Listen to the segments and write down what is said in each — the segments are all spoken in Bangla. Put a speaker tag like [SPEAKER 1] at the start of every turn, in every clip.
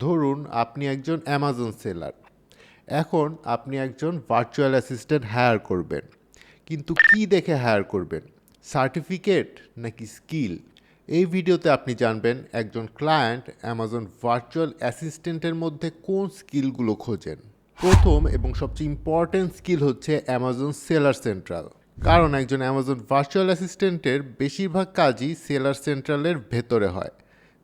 [SPEAKER 1] ধরুন আপনি একজন অ্যামাজন সেলার। এখন আপনি একজন ভার্চুয়াল অ্যাসিস্ট্যান্ট হায়ার করবেন। কিন্তু কি দেখে হায়ার করবেন? সার্টিফিকেট নাকি স্কিল? এই ভিডিওতে আপনি জানবেন একজন ক্লায়েন্ট অ্যামাজন ভার্চুয়াল অ্যাসিস্ট্যান্টের মধ্যে কোন স্কিলগুলো খোঁজেন। প্রথম এবং সবচেয়ে ইম্পর্ট্যান্ট স্কিল হচ্ছে অ্যামাজন সেলার সেন্ট্রাল। কারণ একজন অ্যামাজন ভার্চুয়াল অ্যাসিস্ট্যান্টের বেশিরভাগ কাজই সেলার সেন্ট্রালের ভেতরে হয়,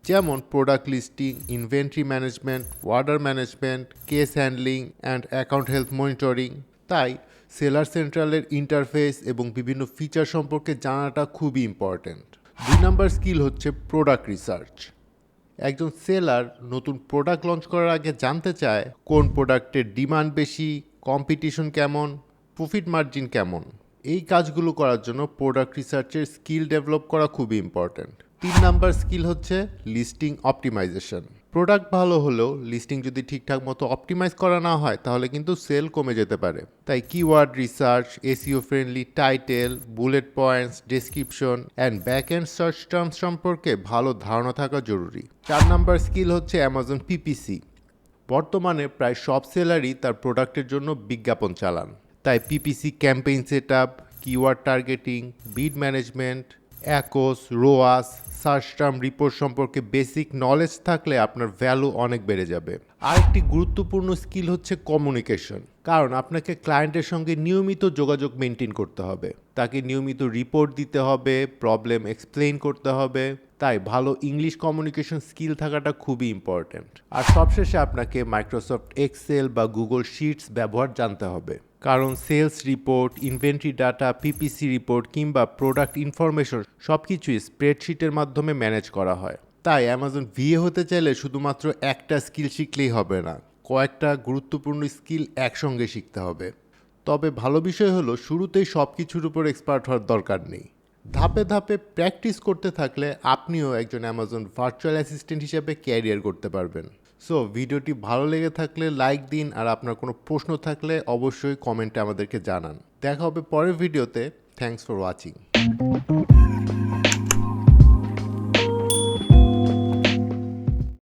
[SPEAKER 1] যেমন product listing, inventory management, order management, case handling and account health monitoring. তাই সেলার সেন্ট্রালের ইন্টারফেস এবং বিভিন্ন ফিচার সম্পর্কে জানাটা খুবই ইম্পর্ট্যান্ট। 2 নম্বর স্কিল হচ্ছে প্রোডাক্ট রিসার্চ। একজন সেলার নতুন প্রোডাক্ট লঞ্চ করার আগে জানতে চায় কোন প্রোডাক্টের ডিমান্ড বেশি, কম্পিটিশন কেমন, প্রফিট মার্জিন কেমন। এই কাজগুলো করার জন্য প্রোডাক্ট রিসার্চের স্কিল ডেভেলপ করা খুবই ইম্পর্ট্যান্ট। 3 নম্বর স্কিল হচ্ছে লিস্টিং অপটিমাইজেশন। প্রোডাক্ট ভালো হলেও লিস্টিং যদি ঠিকঠাক মতো অপটিমাইজ করা না হয় তাহলে কিন্তু সেল কমে যেতে পারে। তাই keyword research, SEO friendly title, bullet points, description and back end search terms সম্পর্কে ভালো ধারণা থাকা জরুরি। 4 নম্বর স্কিল হচ্ছে অ্যামাজন পিপিসি। বর্তমানে প্রায় সব সেলারই তার প্রোডাক্টের জন্য বিজ্ঞাপন চালান। তাই PPC campaign set up, keyword targeting, bid management, ACoS, ROAS, search term report সম্পর্কে বেসিক নলেজ থাকলে আপনার ভ্যালু অনেক বেড়ে যাবে। আরেকটি গুরুত্বপূর্ণ স্কিল হচ্ছে কমিউনিকেশন। কারণ আপনাকে ক্লায়েন্টের সঙ্গে নিয়মিত যোগাযোগ মেনটেন করতে হবে, তাকে নিয়মিত রিপোর্ট দিতে হবে, প্রবলেম এক্সপ্লেইন করতে হবে। তাই ভালো ইংলিশ কমিউনিকেশন স্কিল থাকাটা খুবই ইম্পর্ট্যান্ট। আর সবশেষে আপনাকে মাইক্রোসফট এক্সেল বা গুগল শিটস ব্যবহার জানতে হবে। কারণ sales report, inventory data, PPC report কিংবা প্রোডাক্ট ইনফরমেশন সব কিছুই স্প্রেডশিটের মাধ্যমে ম্যানেজ করা হয়। তাই অ্যামাজন ভিএ হতে চাইলে শুধুমাত্র একটা স্কিল শিখলেই হবে না, কয়েকটা গুরুত্বপূর্ণ স্কিল একসঙ্গে শিখতে হবে। তবে ভালো বিষয় হলো শুরুতেই সব কিছুর উপর এক্সপার্ট হওয়ার দরকার নেই। ধাপে ধাপে প্র্যাকটিস করতে থাকলে আপনিও একজন অ্যামাজন ভার্চুয়াল অ্যাসিস্ট্যান্ট হিসেবে ক্যারিয়ার করতে পারবেন। সো ভিডিওটি ভালো লেগে থাকলে লাইক দিন, আর আপনার কোনো প্রশ্ন থাকলে অবশ্যই কমেন্টে আমাদেরকে জানান। দেখা হবে পরের ভিডিওতে। Thanks for watching.